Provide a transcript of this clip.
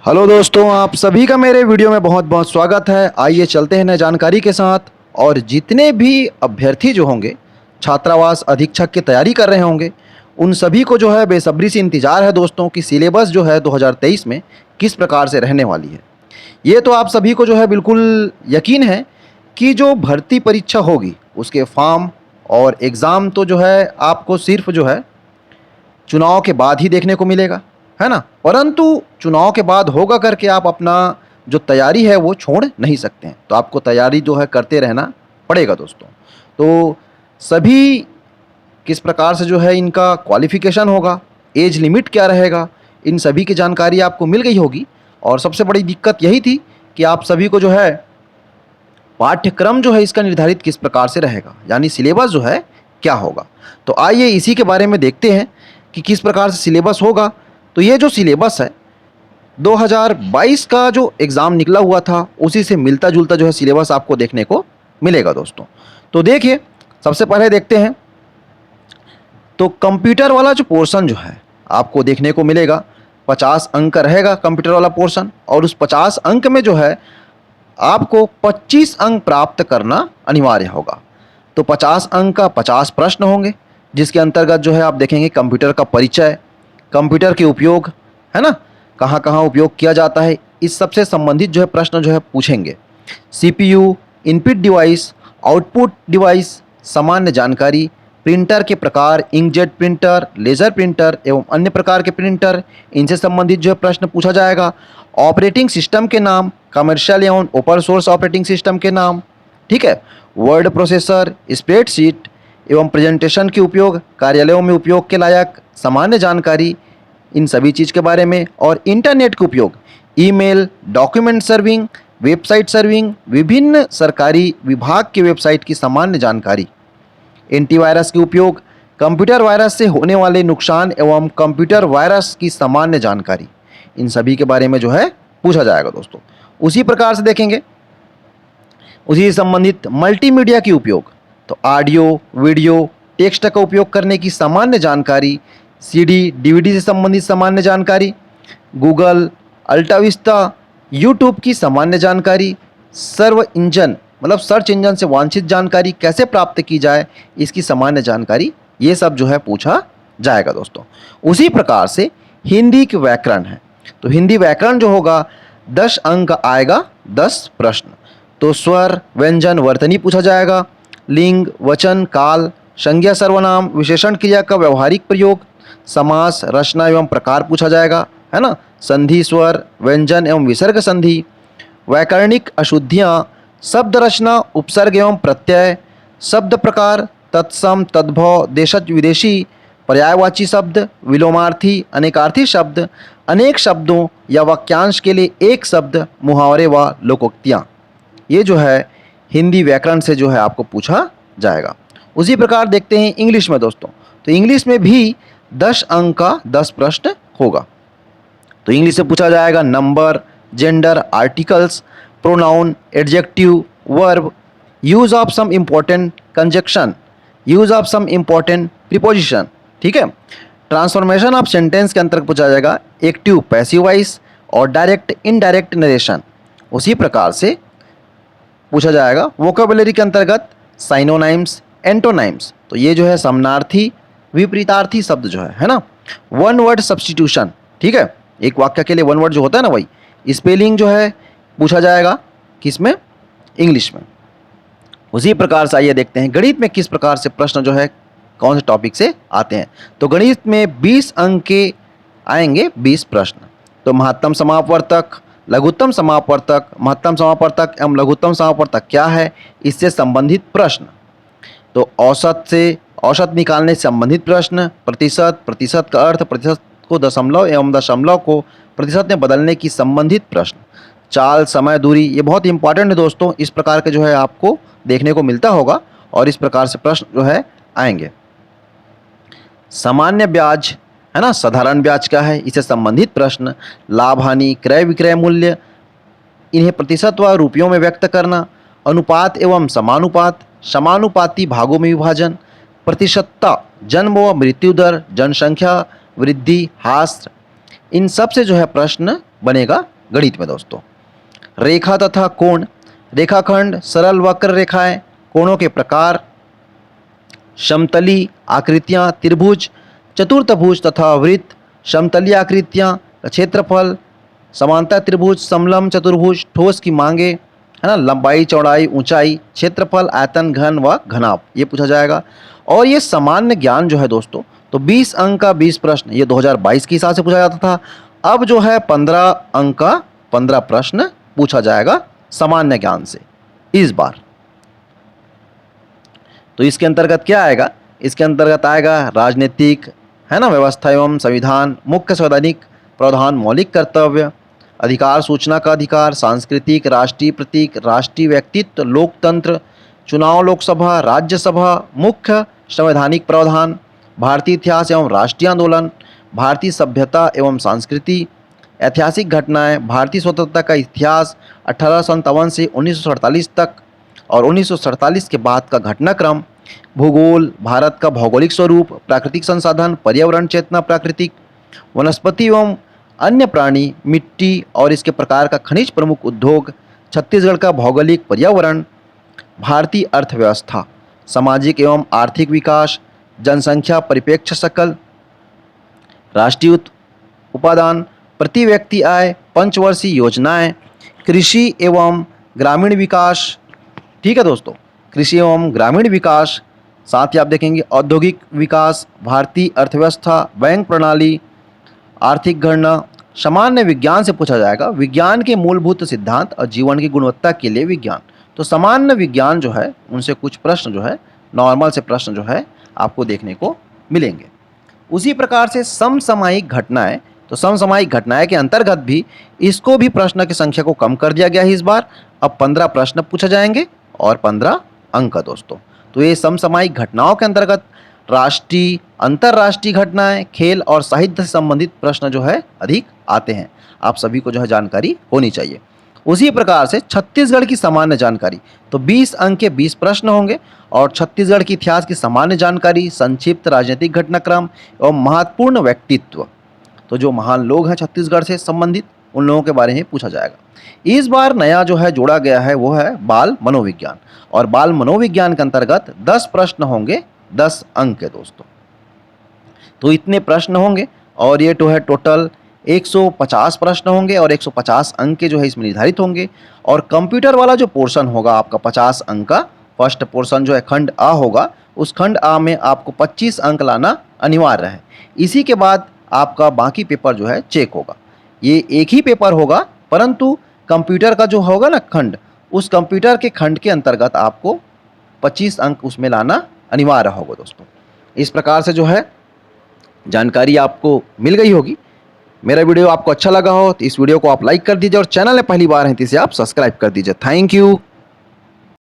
Hello दोस्तों, आप सभी का मेरे वीडियो में बहुत बहुत स्वागत है। आइए चलते हैं नई जानकारी के साथ। और जितने भी अभ्यर्थी जो होंगे, छात्रावास अधीक्षक की तैयारी कर रहे होंगे, उन सभी को जो है बेसब्री से इंतज़ार है दोस्तों कि सिलेबस जो है 2023 में किस प्रकार से रहने वाली है। ये तो आप सभी को जो है बिल्कुल यकीन है कि जो भर्ती परीक्षा होगी उसके फॉर्म और एग्ज़ाम तो जो है आपको सिर्फ जो है चुनाव के बाद ही देखने को मिलेगा, है ना। परंतु चुनाव के बाद होगा करके आप अपना जो तैयारी है वो छोड़ नहीं सकते हैं, तो आपको तैयारी जो है करते रहना पड़ेगा दोस्तों। तो सभी किस प्रकार से जो है इनका क्वालिफिकेशन होगा, एज लिमिट क्या रहेगा, इन सभी की जानकारी आपको मिल गई होगी। और सबसे बड़ी दिक्कत यही थी कि आप सभी को जो है पाठ्यक्रम जो है इसका निर्धारित किस प्रकार से रहेगा, यानी सिलेबस जो है क्या होगा। तो आइए इसी के बारे में देखते हैं कि किस प्रकार से सिलेबस होगा। तो ये जो सिलेबस है 2022 का जो एग्ज़ाम निकला हुआ था उसी से मिलता जुलता जो है सिलेबस आपको देखने को मिलेगा दोस्तों। तो देखिए, सबसे पहले देखते हैं। तो कंप्यूटर वाला जो पोर्शन जो है आपको देखने को मिलेगा, 50 अंक का रहेगा कंप्यूटर वाला पोर्शन। और उस 50 अंक में जो है आपको 25 अंक प्राप्त करना अनिवार्य होगा। तो 50 अंक का 50 प्रश्न होंगे, जिसके अंतर्गत जो है आप देखेंगे कंप्यूटर का परिचय, कंप्यूटर के उपयोग, है ना, कहाँ कहाँ उपयोग किया जाता है, इस सब से संबंधित जो है प्रश्न जो है पूछेंगे। CPU, input device, output device, सामान्य जानकारी, प्रिंटर के प्रकार, इंकजेट प्रिंटर, लेज़र प्रिंटर एवं अन्य प्रकार के प्रिंटर, इनसे संबंधित जो है प्रश्न पूछा जाएगा। ऑपरेटिंग सिस्टम के नाम, कमर्शियल एवं ओपन सोर्स ऑपरेटिंग सिस्टम के नाम, ठीक है। वर्ड प्रोसेसर, स्प्रेडशीट एवं प्रेजेंटेशन के उपयोग, कार्यालयों में उपयोग के लायक सामान्य जानकारी, इन सभी चीज़ के बारे में। और इंटरनेट के उपयोग, email, document serving, website serving, विभिन्न सरकारी विभाग की वेबसाइट की सामान्य जानकारी, एंटीवायरस के उपयोग, कंप्यूटर वायरस से होने वाले नुकसान एवं कंप्यूटर वायरस की सामान्य जानकारी, इन सभी के बारे में जो है पूछा जाएगा दोस्तों। उसी प्रकार से देखेंगे उसी से संबंधित मल्टीमीडिया के उपयोग, तो ऑडियो, वीडियो, टेक्स्ट का उपयोग करने की सामान्य जानकारी, सीडी, डीवीडी से संबंधित सामान्य जानकारी, गूगल, अल्टाविस्टा, यूट्यूब की सामान्य जानकारी, सर्व इंजन मतलब सर्च इंजन से वांछित जानकारी कैसे प्राप्त की जाए, इसकी सामान्य जानकारी, ये सब जो है पूछा जाएगा दोस्तों। उसी प्रकार से हिंदी के व्याकरण है, तो हिंदी व्याकरण जो होगा 10 अंक का आएगा, 10 प्रश्न। तो स्वर, व्यंजन, वर्तनी पूछा जाएगा। लिंग, वचन, काल, संज्ञा, सर्वनाम, विशेषण क्रिया का व्यवहारिक प्रयोग, समास, रचना एवं प्रकार पूछा जाएगा, है ना। संधि, स्वर, व्यंजन एवं विसर्ग संधि, व्याकरणिक अशुद्धियाँ, शब्द रचना, उपसर्ग एवं प्रत्यय, शब्द प्रकार, तत्सम, तद्भव, देशज विदेशी, पर्यायवाची शब्द, विलोमार्थी, अनेकार्थी शब्द, अनेक शब्दों या वाक्यांश के लिए एक शब्द, मुहावरे व लोकोक्तियाँ, ये जो है हिंदी व्याकरण से जो है आपको पूछा जाएगा। उसी प्रकार देखते हैं इंग्लिश में दोस्तों। तो इंग्लिश में भी 10 अंक का 10 प्रश्न होगा। तो इंग्लिश से पूछा जाएगा number, gender, articles, pronoun, adjective, verb, use of some important conjunction, use of some important preposition, ठीक है। ट्रांसफॉर्मेशन ऑफ सेंटेंस के अंतर्गत पूछा जाएगा एक्टिव, पैसिव वॉइस और डायरेक्ट, इनडायरेक्ट नरेशन। उसी प्रकार से पूछा जाएगा वोकेबुलरी के अंतर्गत साइनोनाइम्स, एंटोनाइम्स, तो ये जो है समानार्थी, विपरीतार्थी शब्द जो है ना। वन वर्ड सब्स्टिट्यूशन, ठीक है, एक वाक्य के लिए वन वर्ड जो होता है ना, वही स्पेलिंग जो है पूछा जाएगा किसमें, इंग्लिश में। उसी प्रकार से आइए देखते हैं गणित में किस प्रकार से प्रश्न जो है कौन से टॉपिक से आते हैं। तो गणित में 20 अंक के आएंगे 20 प्रश्न। तो महत्तम समापवर्तक, लघुत्तम समापवर्तक, महत्तम समापवर्तक एवं लघुत्तम समापवर्तक क्या है, इससे संबंधित प्रश्न। तो औसत से औसत निकालने से संबंधित प्रश्न, प्रतिशत, प्रतिशत का अर्थ, प्रतिशत को दशमलव एवं दशमलव को प्रतिशत में बदलने की संबंधित प्रश्न, चाल, समय, दूरी, ये बहुत इंपॉर्टेंट है दोस्तों। इस प्रकार के जो है आपको देखने को मिलता होगा और इस प्रकार से प्रश्न जो है आएंगे। सामान्य ब्याज, है ना, साधारण ब्याज क्या है, इससे संबंधित प्रश्न, लाभ हानि, क्रय विक्रय मूल्य, इन्हें प्रतिशत व रुपयों में व्यक्त करना, अनुपात एवं समानुपात, समानुपाती भागों में विभाजन, प्रतिशतता, जन्म व मृत्यु दर, जनसंख्या वृद्धि, ह्रास, इन सब से जो है प्रश्न बनेगा गणित में दोस्तों। रेखा तथा कोण, रेखाखंड, सरल वक्र रेखाएं, कोणों के प्रकार, समतली आकृतियां, त्रिभुज, चतुर्थभुज तथा वृत्त, समतली आकृतियां, क्षेत्रफल, समांतर त्रिभुज, समलंब चतुर्भुज, ठोस की मांगे, है ना, लंबाई चौड़ाई ऊंचाई, क्षेत्रफल, आयतन, घन व घनाभ, ये पूछा जाएगा। और ये सामान्य ज्ञान जो है दोस्तों, तो 20 अंक का 20 प्रश्न ये 2022 के हिसाब से पूछा जाता था। अब जो है 15 अंक का 15 प्रश्न पूछा जाएगा सामान्य ज्ञान से इस बार। तो इसके अंतर्गत क्या आएगा, इसके अंतर्गत आएगा राजनीतिक, है ना, व्यवस्था एवं संविधान, मुख्य संवैधानिक प्रावधान, मौलिक कर्तव्य, अधिकार, सूचना का अधिकार, सांस्कृतिक, राष्ट्रीय प्रतीक, राष्ट्रीय व्यक्तित्व, लोकतंत्र, चुनाव, लोकसभा, राज्यसभा, मुख्य संवैधानिक प्रावधान, भारतीय इतिहास एवं राष्ट्रीय आंदोलन, भारतीय सभ्यता एवं संस्कृति, ऐतिहासिक घटनाएं, भारतीय स्वतंत्रता का इतिहास 1857 से 1947 तक और 1947 के बाद का घटनाक्रम, भूगोल, भारत का भौगोलिक स्वरूप, प्राकृतिक संसाधन, पर्यावरण चेतना, प्राकृतिक, वनस्पति एवं अन्य प्राणी, मिट्टी और इसके प्रकार का खनिज, प्रमुख उद्योग, छत्तीसगढ़ का भौगोलिक पर्यावरण, भारतीय अर्थव्यवस्था, सामाजिक एवं आर्थिक विकास, जनसंख्या परिप्रेक्ष्य सकल, राष्ट्रीय उपादान, प्रति व्यक्ति आय, पंचवर्षीय योजनाएं, कृषि एवं ग्रामीण विकास, ठीक है दोस्तों, कृषि एवं ग्रामीण विकास, साथ ही आप देखेंगे औद्योगिक विकास, भारतीय अर्थव्यवस्था, बैंक प्रणाली, आर्थिक गणना, सामान्य विज्ञान से पूछा जाएगा, विज्ञान के मूलभूत सिद्धांत और जीवन की गुणवत्ता के लिए विज्ञान। तो सामान्य विज्ञान जो है उनसे कुछ प्रश्न जो है, नॉर्मल से प्रश्न जो है आपको देखने को मिलेंगे। उसी प्रकार से समसामयिक घटनाएं, तो समसामयिक घटनाएं के अंतर्गत भी इसको भी प्रश्न की संख्या को कम कर दिया गया है इस बार। अब 15 प्रश्न पूछे जाएंगे और 15 अंक दोस्तों। तो ये समसामयिक घटनाओं के अंतर्गत राष्ट्रीय, अंतर्राष्ट्रीय घटनाएं, खेल और साहित्य से संबंधित प्रश्न जो है अधिक आते हैं। आप सभी को जो है जानकारी होनी चाहिए। उसी प्रकार से छत्तीसगढ़ की सामान्य जानकारी, तो 20 अंक के 20 प्रश्न होंगे और छत्तीसगढ़ के इतिहास की सामान्य जानकारी, संक्षिप्त राजनीतिक घटनाक्रम एवं महत्वपूर्ण व्यक्तित्व, तो जो महान लोग हैं छत्तीसगढ़ से संबंधित उन लोगों के बारे में पूछा जाएगा। इस बार नया जो है जोड़ा गया है वो है बाल मनोविज्ञान, और बाल मनोविज्ञान के अंतर्गत 10 प्रश्न होंगे, 10 अंक के दोस्तों। तो इतने प्रश्न होंगे और ये तो है टोटल 150 प्रश्न होंगे और 150 अंक के जो है इसमें निर्धारित होंगे। और कंप्यूटर वाला जो पोर्शन होगा आपका 50 अंक का, फर्स्ट पोर्शन जो है खंड आ होगा, उस खंड आ में आपको 25 अंक लाना अनिवार्य है। इसी के बाद आपका बाकी पेपर जो है चेक होगा। ये एक ही पेपर होगा, परंतु कंप्यूटर का जो होगा ना खंड, उस कंप्यूटर के खंड के अंतर्गत आपको 25 अंक उसमें लाना अनिवार्य होगा दोस्तों। इस प्रकार से जो है जानकारी आपको मिल गई होगी। मेरा वीडियो आपको अच्छा लगा हो तो इस वीडियो को आप लाइक कर दीजिए और चैनल में पहली बार हैं तो इसे आप सब्सक्राइब कर दीजिए। Thank you.